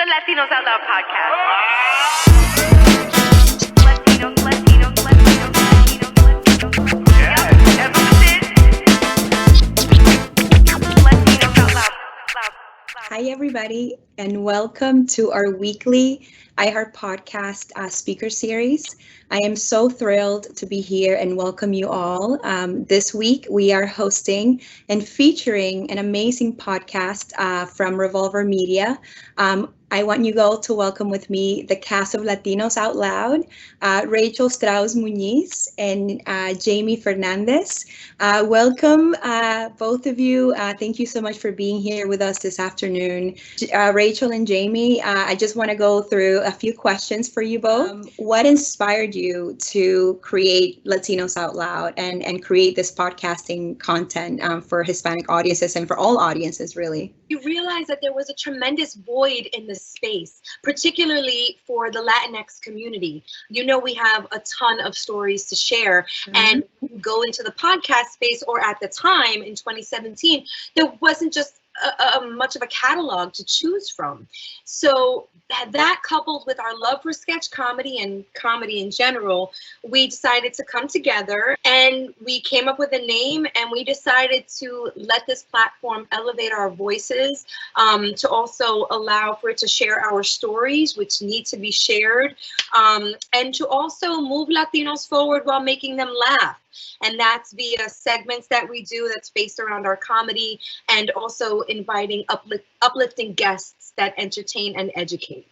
Latinos Out Loud podcast. Hi, everybody, and welcome to our weekly iHeart podcast speaker series. I am so thrilled to be here and welcome you all. This week, we are hosting and featuring an amazing podcast from Revolver Media. I want you all to welcome with me the cast of Latinos Out Loud, Rachel Strauss Muñiz and Jaime Fernandez. Welcome, both of you. Thank you so much for being here with us this afternoon. Rachel and Jaime, I just want to go through a few questions for you both. What inspired you to create Latinos Out Loud and create this podcasting content for Hispanic audiences and for all audiences, really? You realize that there was a tremendous void in the space, particularly for the Latinx community. You know, we have a ton of stories to share, and you go into the podcast space, or at the time in 2017, there wasn't just much of a catalog to choose from. So that coupled with our love for sketch comedy and comedy in general, we decided to come together and we came up with a name, and we decided to let this platform elevate our voices, to also allow for it to share our stories, which need to be shared, and to also move Latinos forward while making them laugh. And that's via segments that we do that's based around our comedy, and also inviting uplifting guests that entertain and educate.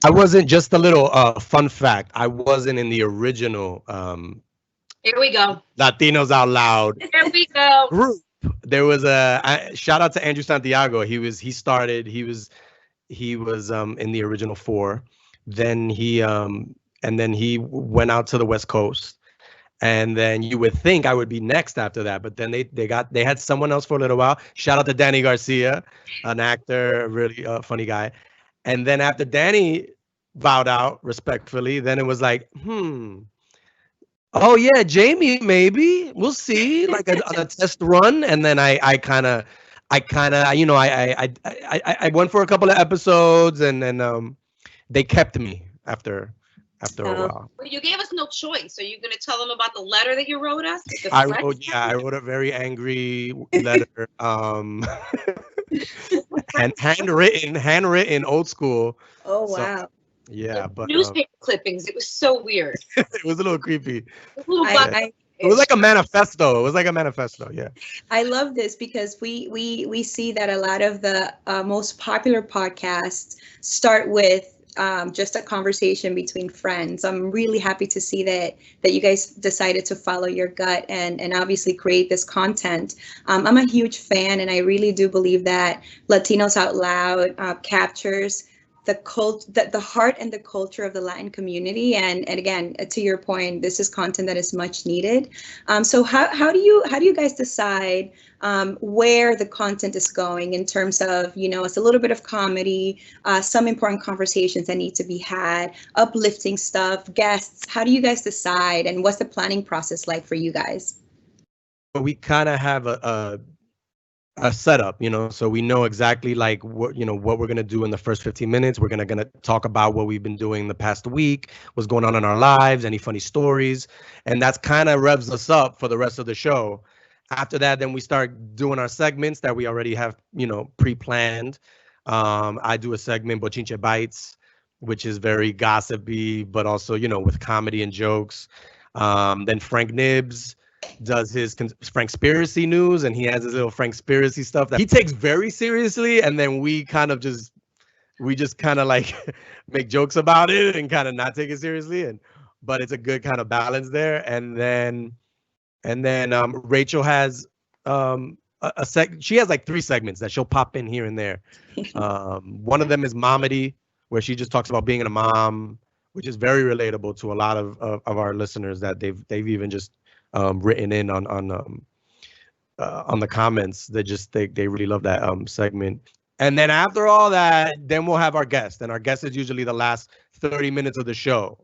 I wasn't, just a little fun fact, I wasn't in the original Here we go. Latinos Out Loud Here we go. group. There was shout out to Andrew Santiago. He was in the original four. Then he went out to the West Coast. And then you would think I would be next after that, but then they had someone else for a little while. Shout out to Danny Garcia, an actor, really funny guy. And then after Danny bowed out respectfully, then it was like, oh yeah, Jaime, maybe we'll see, like a test run. And then I kind of, you know, I went for a couple of episodes, and then they kept me after a while. Well, you gave us no choice. Are you going to tell them about the letter that you wrote us? I wrote a very angry letter, and handwritten, old school. Oh, wow. So, yeah, but newspaper clippings. It was so weird. It was a little creepy. It was like a manifesto. Yeah. I love this because we see that a lot of the most popular podcasts start with just a conversation between friends. I'm really happy to see that you guys decided to follow your gut and obviously create this content. I'm a huge fan, and I really do believe that Latinos Out Loud captures the heart and the culture of the Latin community. And again, to your point, this is content that is much needed. So how do you guys decide where the content is going in terms of, you know, it's a little bit of comedy, some important conversations that need to be had, uplifting stuff, guests? How do you guys decide, and what's the planning process like for you guys? We kind of have a setup, you know, so we know exactly like what we're gonna do in the first 15 minutes. We're gonna talk about what we've been doing the past week, what's going on in our lives, any funny stories, and that's kind of revs us up for the rest of the show. After that, then we start doing our segments that we already have, you know, pre-planned. I do a segment, Bochinche Bites, which is very gossipy, but also, you know, with comedy and jokes. Then Frank Nibs does his Frankspiracy news, and he has his little Frankspiracy stuff that he takes very seriously, and then we just kind of like make jokes about it and kind of not take it seriously, but it's a good kind of balance there. And then Rachel has she has like 3 segments that she'll pop in here and there. One of them is Momedy, where she just talks about being a mom, which is very relatable to a lot of our listeners that they've even just written in on the comments. They really love that segment. And then after all that, then we'll have our guest, and our guest is usually the last 30 minutes of the show.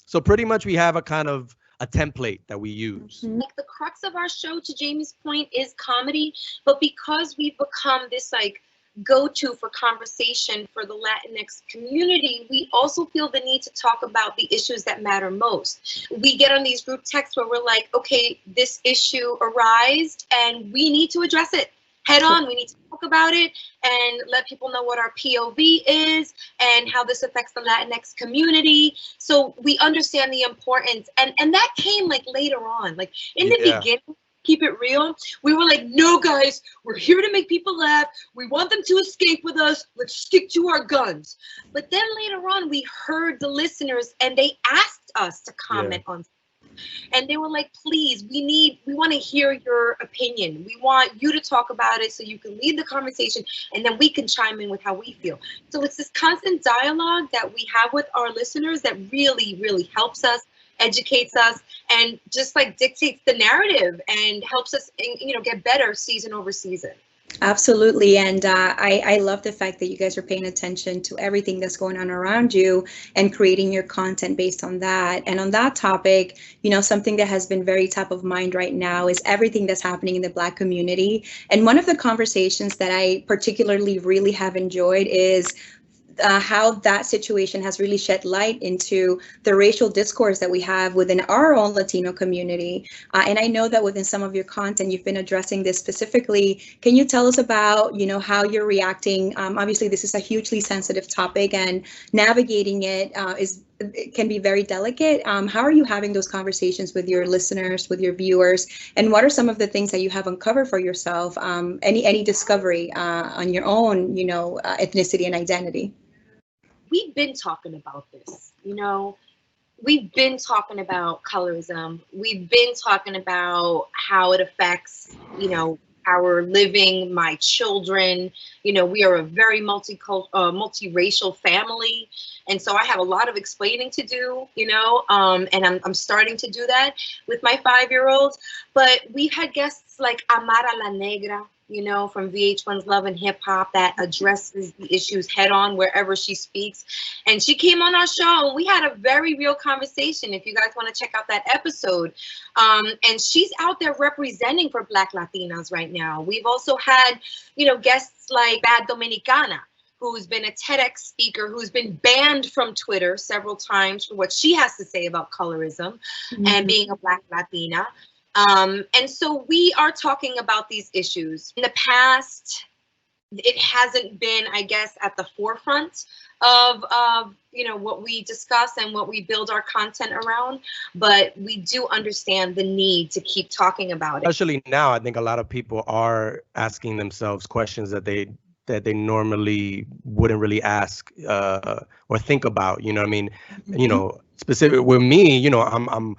So pretty much we have a kind of a template that we use. Like the crux of our show, to Jamie's point, is comedy, but because we've become this like go-to for conversation for the Latinx community, we also feel the need to talk about the issues that matter most. We get on these group texts where we're like, okay, this issue arose and we need to address it head on. We need to talk about it and let people know what our POV is and how this affects the Latinx community. So we understand the importance. And that came like later on, like in the beginning, keep it real. We were like, no, guys, we're here to make people laugh. We want them to escape with us. Let's stick to our guns. But then later on, we heard the listeners and they asked us to comment on. And they were like, please, we want to hear your opinion. We want you to talk about it so you can lead the conversation and then we can chime in with how we feel. So it's this constant dialogue that we have with our listeners that really, really helps us, educates us, and just like dictates the narrative and helps us, get better season over season. Absolutely. And I love the fact that you guys are paying attention to everything that's going on around you and creating your content based on that. And on that topic, something that has been very top of mind right now is everything that's happening in the Black community. And one of the conversations that I particularly really have enjoyed is how that situation has really shed light into the racial discourse that we have within our own Latino community. And I know that within some of your content, you've been addressing this specifically. Can you tell us about, how you're reacting? Obviously, this is a hugely sensitive topic and navigating it can be very delicate. How are you having those conversations with your listeners, with your viewers? And what are some of the things that you have uncovered for yourself? Any discovery on your own, ethnicity and identity? We've been talking about this, we've been talking about colorism. We've been talking about how it affects, our living, my children. We are a very multiracial family. And so I have a lot of explaining to do, and I'm starting to do that with my 5-year-old. But we've had guests like Amara La Negra, from VH1's Love and Hip Hop, that addresses the issues head on wherever she speaks. And she came on our show and we had a very real conversation. If you guys want to check out that episode. And she's out there representing for Black Latinas right now. We've also had, guests like Bad Dominicana, who's been a TEDx speaker, who's been banned from Twitter several times for what she has to say about colorism and being a Black Latina. And so we are talking about these issues. In the past, it hasn't been, I guess, at the forefront of what we discuss and what we build our content around, but we do understand the need to keep talking about it. Especially now, I think a lot of people are asking themselves questions that they normally wouldn't really ask or think about. Specific with me, I'm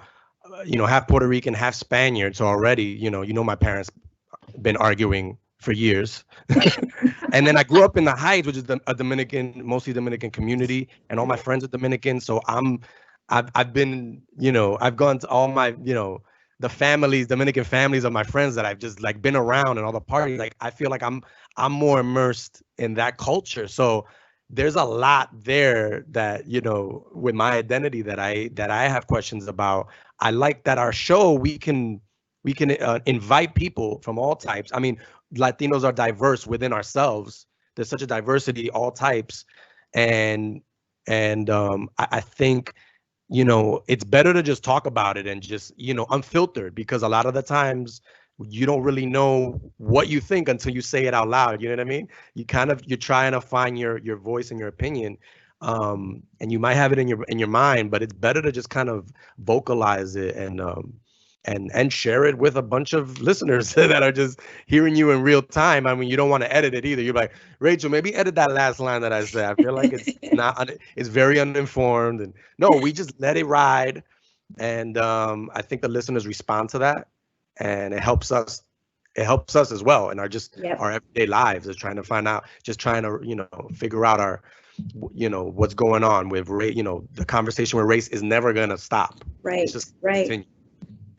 half Puerto Rican, half Spaniard. So already, my parents been arguing for years. And then I grew up in the Heights, which is mostly Dominican community, and all my friends are Dominican. So I've been, I've gone to all my, the families, Dominican families of my friends that I've just like been around and all the parties. Like, I feel like I'm more immersed in that culture. So there's a lot there that, with my identity that I have questions about. I like that our show, we can invite people from all types. I mean, Latinos are diverse within ourselves. There's such a diversity, all types. And I think, it's better to just talk about it and just, unfiltered, because a lot of the times you don't really know what you think until you say it out loud. You know what I mean? You're trying to find your voice and your opinion. And you might have it in your mind, but it's better to just kind of vocalize it and share it with a bunch of listeners that are just hearing you in real time. I mean, you don't want to edit it either. You're like, Rachel, maybe edit that last line that I said. I feel like it's very uninformed. And no, we just let it ride. And I think the listeners respond to that, and it helps us as well in our everyday lives, is trying to find out, just trying to, figure out our, what's going on with race. The conversation with race is never going to stop. Right. It's just right. continue.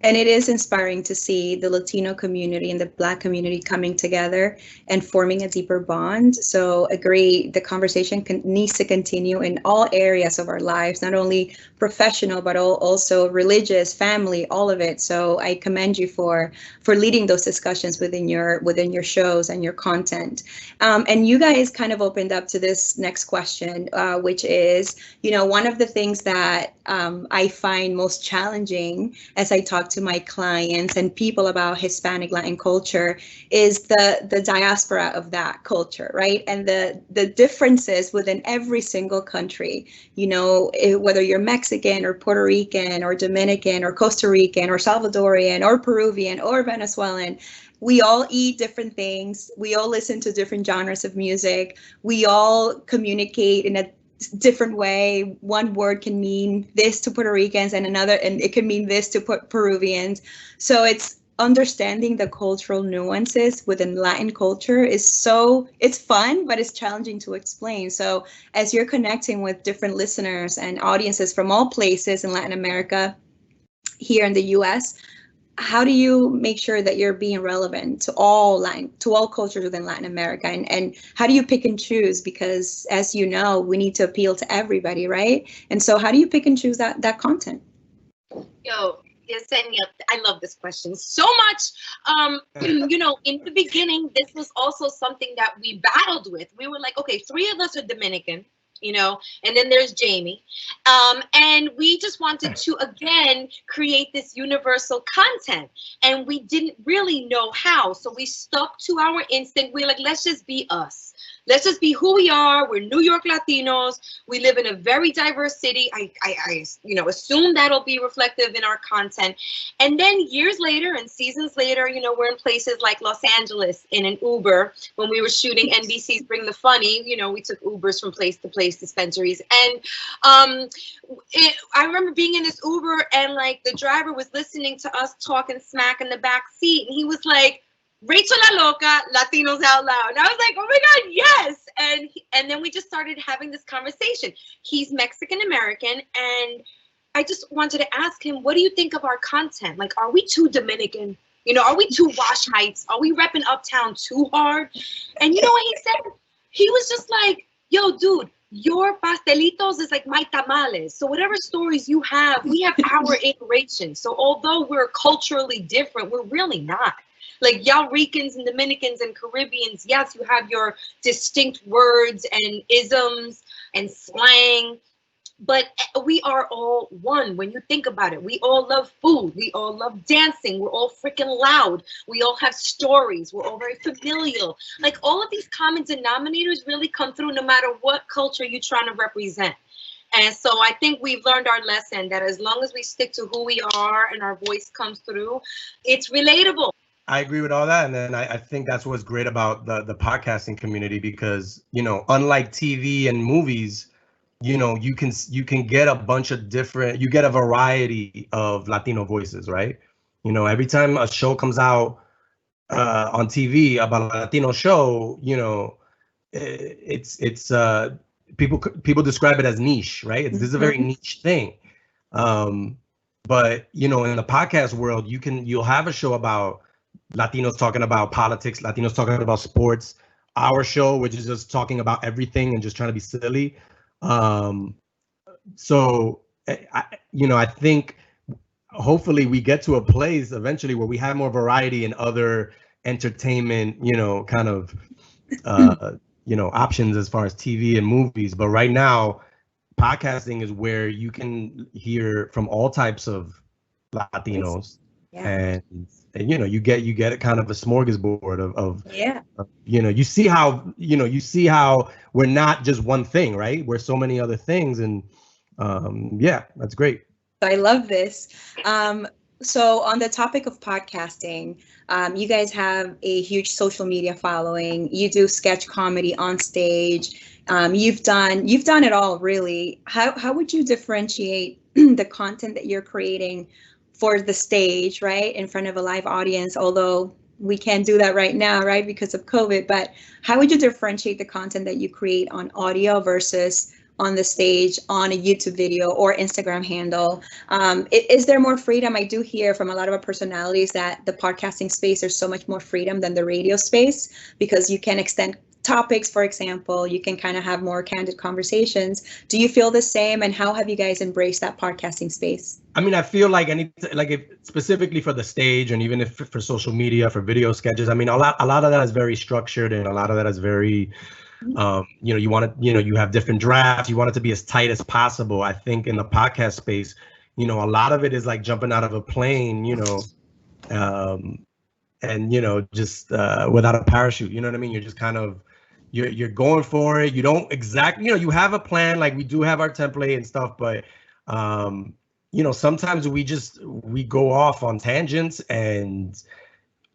And it is inspiring to see the Latino community and the Black community coming together and forming a deeper bond. So agree, the conversation needs to continue in all areas of our lives, not only professional, but also religious, family, all of it. So I commend you for leading those discussions within your shows and your content. And you guys kind of opened up to this next question, which is, one of the things that I find most challenging as I talk to my clients and people about Hispanic Latin culture is the diaspora of that culture, right? And the differences within every single country, whether you're Mexican or Puerto Rican or Dominican or Costa Rican or Salvadorian or Peruvian or Venezuelan. We all eat different things. We all listen to different genres of music. We all communicate in a different way. One word can mean this to Puerto Ricans and it can mean this to Peruvians. So it's understanding the cultural nuances within Latin culture it's fun, but it's challenging to explain. So as you're connecting with different listeners and audiences from all places in Latin America, here in the US, how do you make sure that you're being relevant to all cultures within Latin America? And how do you pick and choose? Because as you know, we need to appeal to everybody, right? And so how do you pick and choose that content? Yo, Yessenia, I love this question so much. In the beginning, this was also something that we battled with. We were like, okay, 3 of us are Dominican, and then there's Jamie. And we just wanted to, again, create this universal content. And we didn't really know how. So we stuck to our instinct. We're like, let's just be us. Let's just be who we are. We're New York Latinos. We live in a very diverse city. I assume that'll be reflective in our content. And then years later and seasons later, we're in places like Los Angeles in an Uber. When we were shooting NBC's Bring the Funny, we took Ubers from place to place, dispensaries. And I remember being in this Uber and like the driver was listening to us talking smack in the back seat. And he was like, Rachel La Loca, Latinos Out Loud. And I was like, oh my God, yes. And then we just started having this conversation. He's Mexican American. And I just wanted to ask him, what do you think of our content? Like, are we too Dominican? Are we too Wash Heights? Are we repping Uptown too hard? And you know what he said? He was just like, yo, dude, your pastelitos is like my tamales. So whatever stories you have, we have our iteration. So although we're culturally different, we're really not. Like y'all Ricans and Dominicans and Caribbeans, yes, you have your distinct words and isms and slang, but we are all one when you think about it. We all love food. We all love dancing. We're all freaking loud. We all have stories. We're all very familial. Like all of these common denominators really come through no matter what culture you're trying to represent. And so I think we've learned our lesson that as long as we stick to who we are and our voice comes through, it's relatable. I agree with all that. And then I think that's what's great about the podcasting community, because, unlike TV and movies, you can get a bunch of you get a variety of Latino voices, right? Every time a show comes out on TV about a Latino show, it's people describe it as niche, right? This is a very niche thing. But, in the podcast world, you'll have a show about Latinos talking about politics, Latinos talking about sports. Our show, which is just talking about everything and just trying to be silly. So I think hopefully we get to a place eventually where we have more variety in other entertainment, kind of, options as far as TV and movies. But right now, podcasting is where you can hear from all types of Latinos. Yeah. And you get a kind of a smorgasbord of you see how we're not just one thing, right? We're so many other things. And that's great. I love this. So on the topic of podcasting, you guys have a huge social media following. You do sketch comedy on stage. You've done it all, really. How would you differentiate the content that you're creating for the stage, right, in front of a live audience, although we can't do that right now, right, because of COVID, but how would you differentiate the content that you create on audio versus on the stage, on a YouTube video or Instagram handle? Is there more freedom? I do hear from a lot of our personalities that the podcasting space, there's so much more freedom than the radio space, because you can extend topics, for example, you can kind of have more candid conversations. Do you feel the same? And how have you guys embraced that podcasting space? I mean, I feel like if specifically for the stage, and even if for social media, for video sketches, I mean, a lot of that is very structured, and a lot of that is very, you want it, you have different drafts. You want it to be as tight as possible. I think in the podcast space, a lot of it is like jumping out of a plane, and just without a parachute. You know what I mean? You're just kind of you're going for it. You don't exactly, you have a plan. Like we do have our template and stuff, but sometimes we go off on tangents, and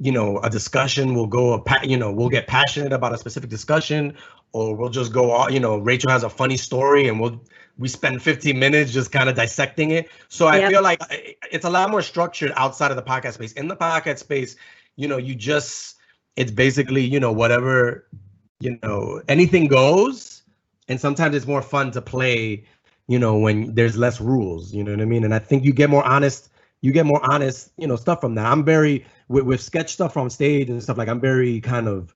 a discussion will go, we'll get passionate about a specific discussion, or we'll just go off, Rachel has a funny story and we spend 15 minutes just kind of dissecting it. So I feel like it's a lot more structured outside of the podcast space. In the podcast space, it's basically, whatever, anything goes. And sometimes it's more fun to play, when there's less rules, you know what I mean? And I think you get more honest, stuff from that. I'm very, with sketch stuff on stage and stuff, like I'm very kind of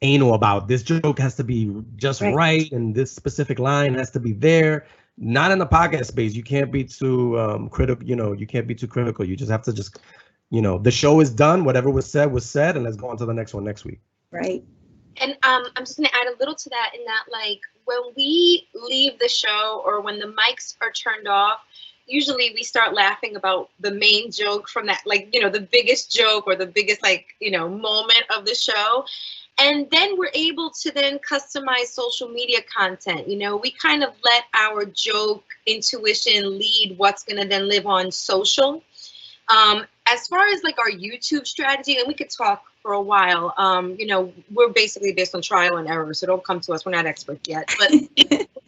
anal about this joke has to be just right, and this specific line has to be there. Not in the podcast space. You can't be too critical, you can't be too critical. You just have to the show is done, whatever was said, and let's go on to the next one next week. Right. And I'm just going to add a little to that, in that, like, when we leave the show or when the mics are turned off, usually we start laughing about the main joke from that, like, the biggest joke or the biggest, like, moment of the show. And then we're able to then customize social media content. We kind of let our joke intuition lead what's going to then live on social. As far as like our YouTube strategy, and we could talk for a while, we're basically based on trial and error, so don't come to us. We're not experts yet, but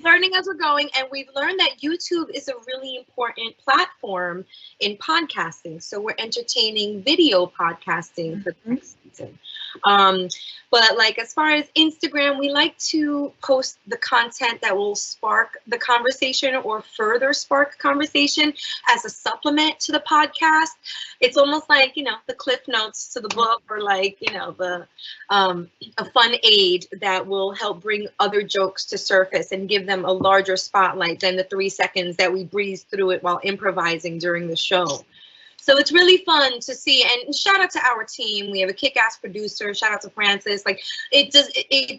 learning as we're going. And we've learned that YouTube is a really important platform in podcasting. So we're entertaining video podcasting for the next season. But like, as far as Instagram, we like to post the content that will spark the conversation or further spark conversation as a supplement to the podcast. It's almost like, the cliff notes to the book, or like, a fun aid that will help bring other jokes to surface and give them a larger spotlight than the 3 seconds that we breeze through it while improvising during the show. So it's really fun to see, and shout out to our team. We have a kick-ass producer. Shout out to Francis. Like, it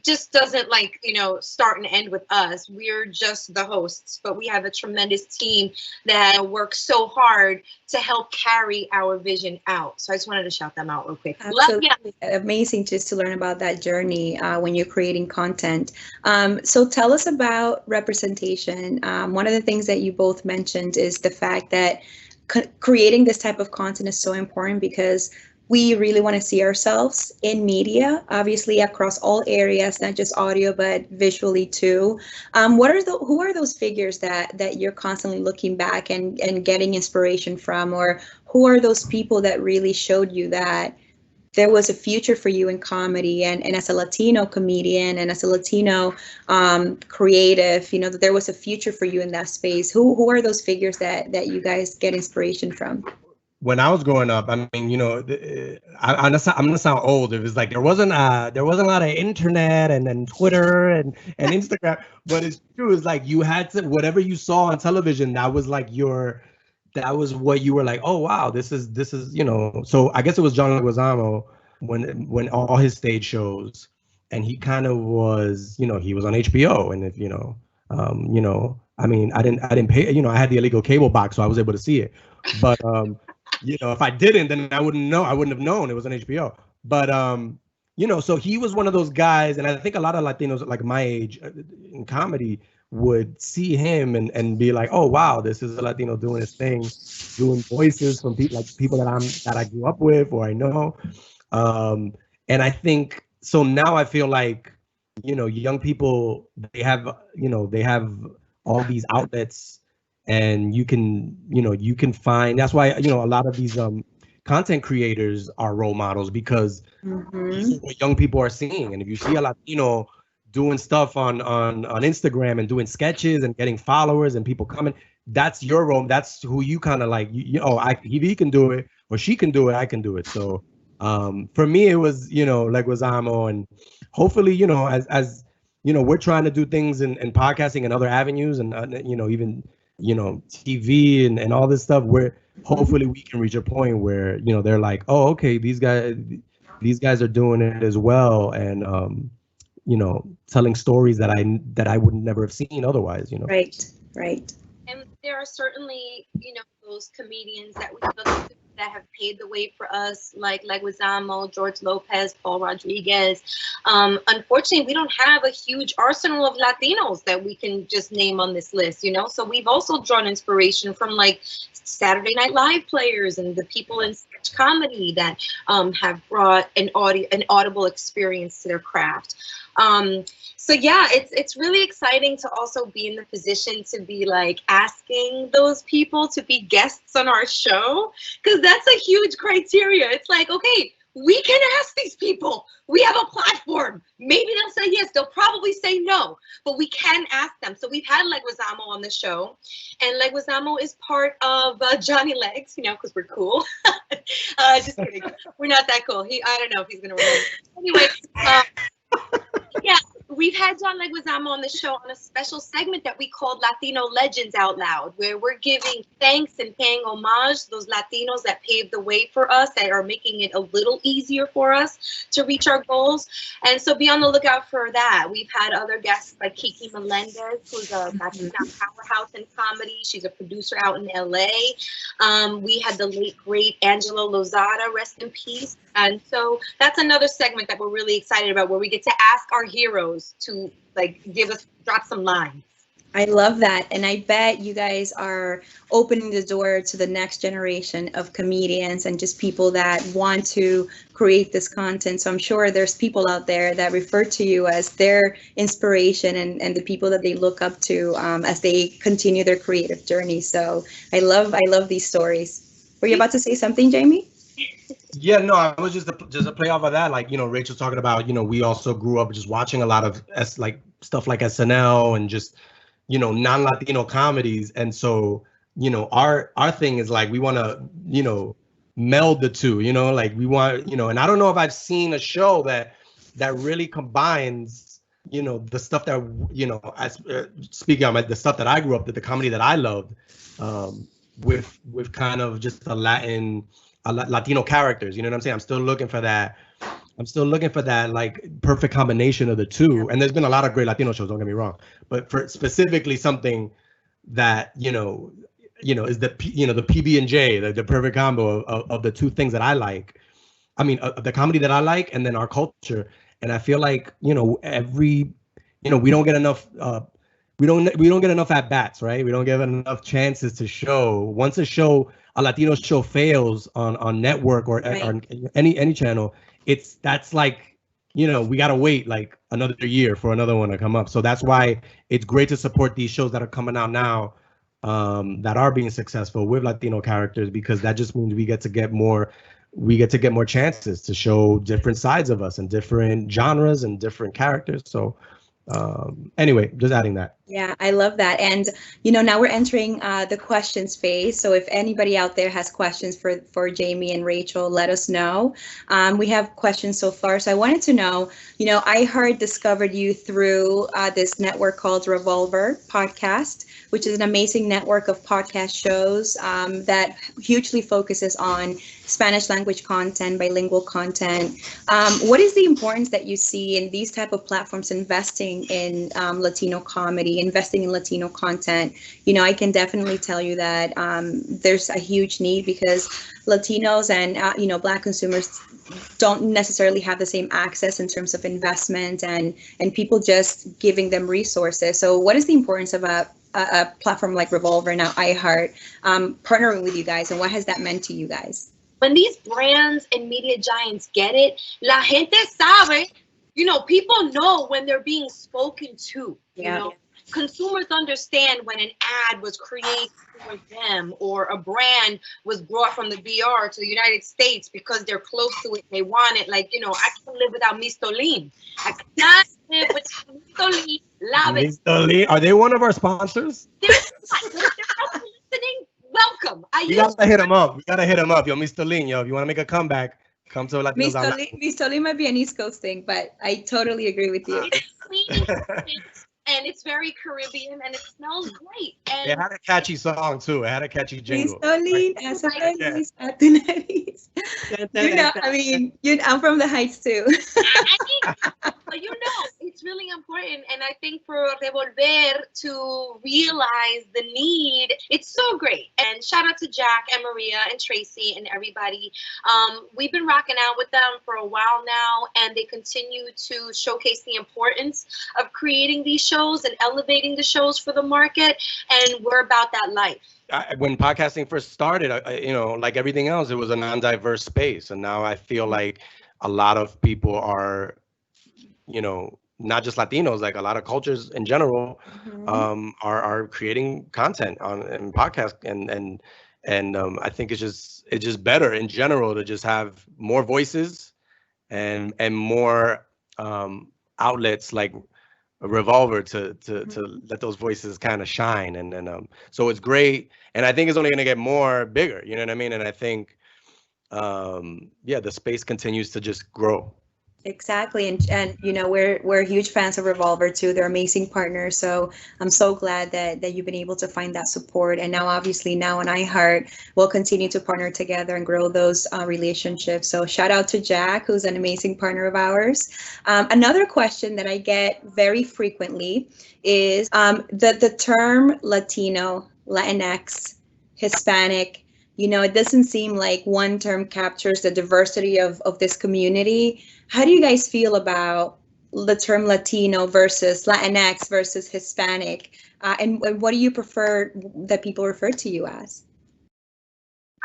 just doesn't, like, start and end with us. We're just the hosts, but we have a tremendous team that works so hard to help carry our vision out. So I just wanted to shout them out real quick. Absolutely. Amazing just to learn about that journey when you're creating content. So tell us about representation. One of the things that you both mentioned is the fact that creating this type of content is so important, because we really want to see ourselves in media, obviously across all areas, not just audio, but visually too. Who are those figures that you're constantly looking back and getting inspiration from, or who are those people that really showed you that there was a future for you in comedy, and as a Latino comedian and as a Latino creative, that there was a future for you in that space? Who are those figures that you guys get inspiration from? When I was growing up, I mean, I'm gonna sound old. It was like there wasn't a lot of internet and Twitter and Instagram, but it's true. It's like you had to, whatever you saw on television, that was like that was what you were like, oh wow, this is So I guess it was John Leguizamo when all his stage shows, and he kind of was, he was on HBO, and if I mean, I didn't pay, I had the illegal cable box, so I was able to see it, but if I didn't, then I wouldn't have known it was on HBO. But so he was one of those guys, and I think a lot of Latinos like my age in comedy would see him and be like, oh wow, this is a Latino doing his thing, doing voices from people that I grew up with or I know. And I think so now I feel like, young people, they have all these outlets, and you can find, that's why, a lot of these content creators are role models, because these are what young people are seeing. And if you see a Latino doing stuff on Instagram and doing sketches and getting followers and people coming. That's your role. That's who you kind of like. If he can do it or she can do it, I can do it. So for me, it was Leguizamo, and hopefully as we're trying to do things in podcasting and other avenues, and even TV and all this stuff. Where hopefully we can reach a point where they're like, oh, okay, these guys are doing it as well, and telling stories that I would never have seen otherwise. Right. And there are certainly, those comedians that we look to that have paved the way for us, like Leguizamo, George Lopez, Paul Rodriguez. Unfortunately, we don't have a huge arsenal of Latinos that we can just name on this list, So we've also drawn inspiration from like Saturday Night Live players and the people in sketch comedy that have brought an audible experience to their craft. So yeah, it's really exciting to also be in the position to be like asking those people to be guests on our show, because that's a huge criteria. It's like, okay, we can ask these people. We have a platform. Maybe they'll say yes. They'll probably say no, but we can ask them. So we've had Leguizamo on the show, and Leguizamo is part of Johnny Legs, because we're cool. Just kidding. We're not that cool. I don't know if he's gonna remember. Anyway. Yeah, we've had John Leguizamo on the show on a special segment that we called Latino Legends Out Loud, where we're giving thanks and paying homage to those Latinos that paved the way for us, that are making it a little easier for us to reach our goals. And so be on the lookout for that. We've had other guests like Kiki Melendez, who's a Latina powerhouse in comedy. She's a producer out in LA. We had the late, great Angela Lozada, rest in peace. And so that's another segment that we're really excited about, where we get to ask our heroes to drop some lines. I love that. And I bet you guys are opening the door to the next generation of comedians and just people that want to create this content. So I'm sure there's people out there that refer to you as their inspiration and the people that they look up to as they continue their creative journey. So I love these stories. Were you about to say something, Jamie? Yeah, no, I was just a play off of that. Like, Rachel talking about, we also grew up just watching a lot of stuff like SNL and just, non-Latino comedies. And so, our thing is like, we want to, meld the two, like we want, and I don't know if I've seen a show that really combines, the stuff that, speaking of the stuff that I grew up with, the comedy that I loved, with kind of just Latino characters, you know what I'm saying? I'm still looking for that like perfect combination of the two. And there's been a lot of great Latino shows, don't get me wrong, but for specifically something that is the PB&J, the perfect combo of the two things that I like. I mean, the comedy that I like, and then our culture. And I feel like we don't get enough. We don't get enough at bats, right? We don't get enough chances to show. Once a Latino show fails on network or any channel, that's like, we gotta wait like another year for another one to come up. So that's why it's great to support these shows that are coming out now, that are being successful with Latino characters, because that just means we get to get more chances to show different sides of us and different genres and different characters. So anyway, just adding that. Yeah, I love that. And, now we're entering the questions phase. So if anybody out there has questions for Jamie and Rachel, let us know. We have questions so far. So I wanted to know, iHeart discovered you through this network called Revolver Podcast, which is an amazing network of podcast shows that hugely focuses on Spanish language content, bilingual content. What is the importance that you see in these type of platforms investing in Latino comedy, investing in Latino content? I can definitely tell you that there's a huge need, because Latinos and Black consumers don't necessarily have the same access in terms of investment and people just giving them resources. So what is the importance of a platform like Revolver, now iHeart, partnering with you guys, and what has that meant to you guys? When these brands and media giants get it, la gente sabe, people know when they're being spoken to, Consumers understand when an ad was created for them, or a brand was brought from the BR to the United States because they're close to it. They want it. Like, I can't live without Mistolin. I cannot with Listo Lee. Love it. Listo Lee. Are they one of our sponsors? They're not, but if they're also listening, welcome. We gotta hit them up. We gotta hit them up. Yo, Mr. Lee, yo, if you want to make a comeback, come to Latinos Out Loud. Miss Toli might be an East Coast thing, but I totally agree with you. It's clean, and it's very Caribbean, and it smells great. And It had a catchy song too. It had a catchy Miss jingle. Toli, asa feliz a tu nariz. You know, I mean, I'm from the Heights too. I mean, but you know, it's really important, and I think for Revolver to realize the need, it's so great. And shout out to Jack and Maria and Tracy and everybody. We've been rocking out with them for a while now, and they continue to showcase the importance of creating these shows and elevating the shows for the market. And we're about that life. When podcasting first started, you know, like everything else, it was a non-diverse space, and now I feel like a lot of people are, you know, not just Latinos, like a lot of cultures in general, are creating content in podcast, and I think it's just better in general to just have more voices and more outlets like a Revolver to let those voices kind of shine, and so it's great, and I think it's only going to get more bigger, you know what I mean? And I think yeah, the space continues to just grow. Exactly, and you know, we're huge fans of Revolver too. They're amazing partners, so I'm so glad that you've been able to find that support. And now, obviously, now on iHeart, we'll continue to partner together and grow those relationships. So shout out to Jack, who's an amazing partner of ours. Another question that I get very frequently is the term Latino, Latinx, Hispanic. You know, it doesn't seem like one term captures the diversity of this community. How do you guys feel about the term Latino versus Latinx versus Hispanic? And what do you prefer that people refer to you as?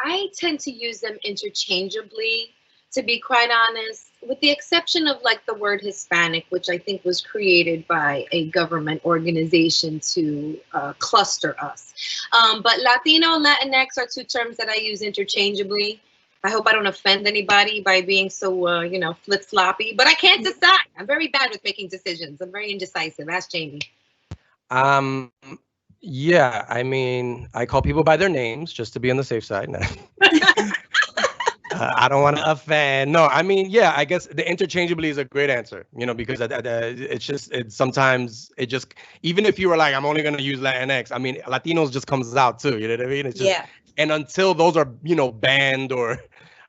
I tend to use them interchangeably, to be quite honest, with the exception of like the word Hispanic, which I think was created by a government organization to cluster us. But Latino, Latinx are two terms that I use interchangeably. I hope I don't offend anybody by being so, you know, flip-floppy, but I can't decide. I'm very bad with making decisions. I'm very indecisive. Ask Jamie. Yeah, I mean, I call people by their names just to be on the safe side. I don't want to offend. No, I mean, yeah, I guess the interchangeably is a great answer, you know, because sometimes it just, even if you were like, I'm only going to use Latinx, I mean, Latinos just comes out too, you know what I mean? It's just, Yeah. And until those are, you know, banned, or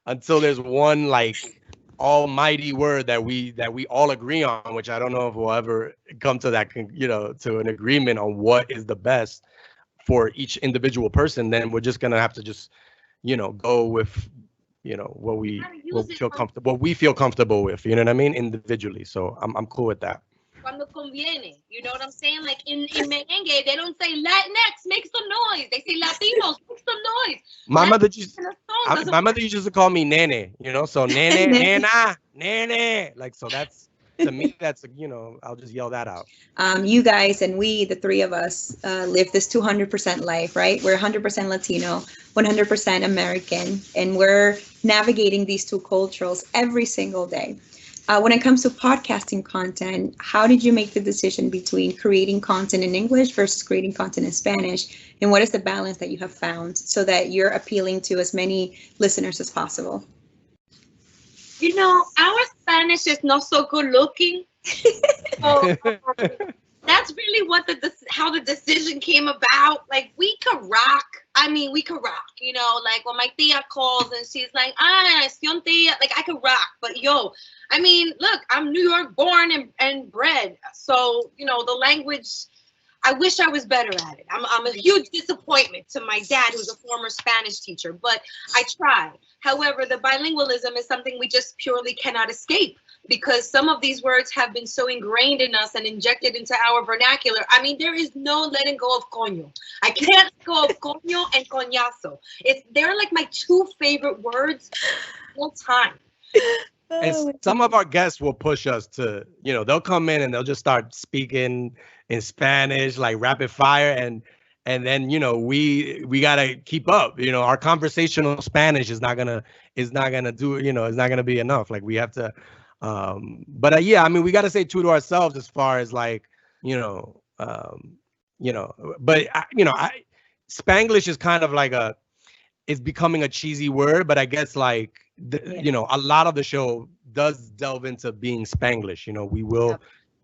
until there's one like almighty word that we all agree on, which I don't know if we'll ever come to that, you know, to an agreement on what is the best for each individual person, then we're just going to have to just, you know, go with, you know, what we feel comfortable with, you know what I mean, individually. So I'm cool with that. Cuando conviene, you know what I'm saying? Like in merengue, they don't say Latinx, make some noise. They say Latinos, make some noise. My mother used to call me Nene, you know, so Nene, Nena, Nene. Like, so that's, to me, that's, you know, I'll just yell that out. You guys and we, the three of us, live this 200% life, right? We're 100% Latino, 100% American, and we're navigating these two cultures every single day. When it comes to podcasting content, how did you make the decision between creating content in English versus creating content in Spanish? And what is the balance that you have found so that you're appealing to as many listeners as possible? You know, our Spanish is not so good looking. So, that's really what how the decision came about. Like, we could rock. I mean, we could rock, you know, like when my tia calls and she's like, es un tía, like I could rock. But yo, I mean, look, I'm New York born and bred. So, you know, the language, I wish I was better at it. I'm a huge disappointment to my dad, who's a former Spanish teacher, but I try. However, the bilingualism is something we just purely cannot escape, because some of these words have been so ingrained in us and injected into our vernacular. I mean, there is no letting go of coño. I can't let go of coño and coñazo. They're like my two favorite words all time. And some of our guests will push us to, you know, they'll come in and they'll just start speaking in Spanish, like rapid fire, and then, you know, we gotta keep up. You know, our conversational Spanish is not gonna do, you know, it's not gonna be enough. Like, we have to But yeah, I mean, we got to stay true to ourselves as far as like, but Spanglish is kind of like it's becoming a cheesy word, but I guess like, a lot of the show does delve into being Spanglish.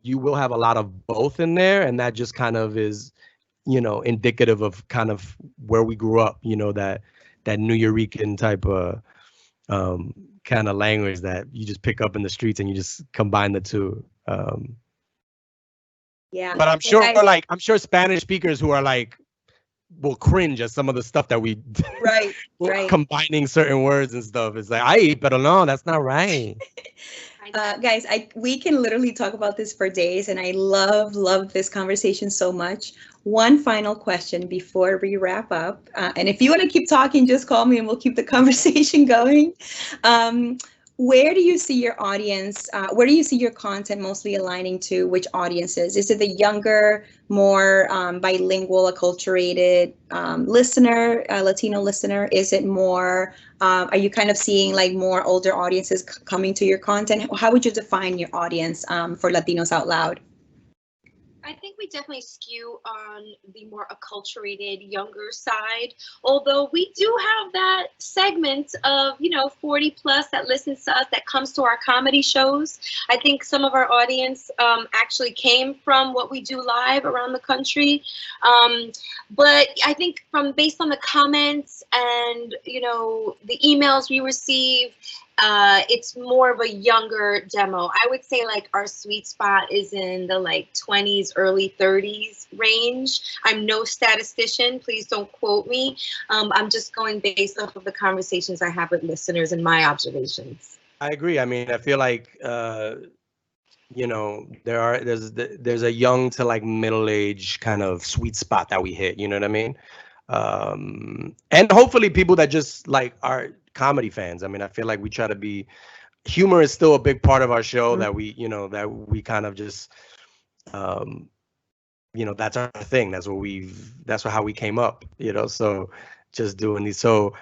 You will have a lot of both in there, and that just kind of is, indicative of kind of where we grew up, that New Yorican type of kind of language that you just pick up in the streets and you just combine the two. Yeah. But I'm sure I'm sure Spanish speakers who are like will cringe at some of the stuff that we right combining certain words and stuff. It's like, ay, pero no, that's not right. Guys, we can literally talk about this for days, and I love this conversation so much. One final question before we wrap up, and if you want to keep talking, just call me and we'll keep the conversation going. Where do you see your audience? Where do you see your content mostly aligning to? Which audiences? Is it the younger, more bilingual, acculturated listener, Latino listener? Is it more? Are you kind of seeing like more older audiences coming to your content? How would you define your audience for Latinos Out Loud? I think we definitely skew on the more acculturated, younger side, although we do have that segment of, 40 plus that listens to us, that comes to our comedy shows. I think some of our audience actually came from what we do live around the country. But I think based on the comments and, the emails we receive, it's more of a younger demo. I would say like our sweet spot is in the like 20s, early 30s range. I'm no statistician, please don't quote me. I'm just going based off of the conversations I have with listeners and my observations. I agree. I mean, I feel like there's a young to like middle age kind of sweet spot that we hit. You know what I mean? And hopefully people that just like are comedy fans. I mean, I feel like we try to be, humor is still a big part of our show, that we kind of just, that's our thing. That's how we came up, so just doing these. So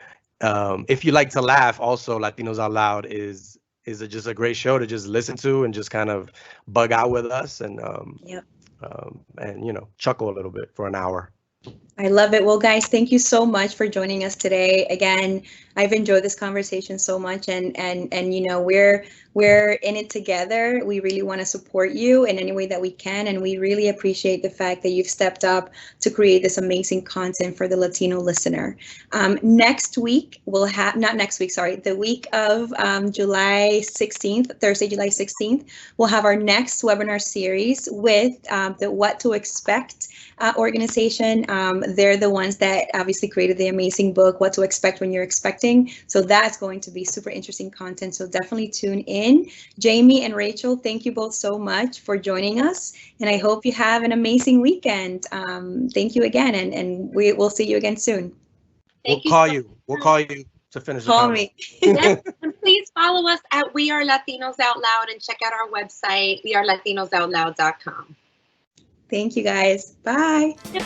if you like to laugh, also Latinos Out Loud is just a great show to just listen to and just kind of bug out with us and chuckle a little bit for an hour. I love it. Well, guys, thank you so much for joining us today. Again, I've enjoyed this conversation so much, and we're in it together. We really want to support you in any way that we can, and we really appreciate the fact that you've stepped up to create this amazing content for the Latino listener. Next week, the week of July 16th, Thursday, July 16th, we'll have our next webinar series with the What to Expect organization. They're the ones that obviously created the amazing book, What to Expect When You're Expecting. So that's going to be super interesting content. So definitely tune in. Jamie and Rachel, thank you both so much for joining us. And I hope you have an amazing weekend. Thank you again. And we will see you again soon. We'll call you to finish the Call me. Yes, and please follow us at We Are Latinos Out Loud and check out our website, wearelatinosOutloud.com. Thank you, guys. Bye. Yep.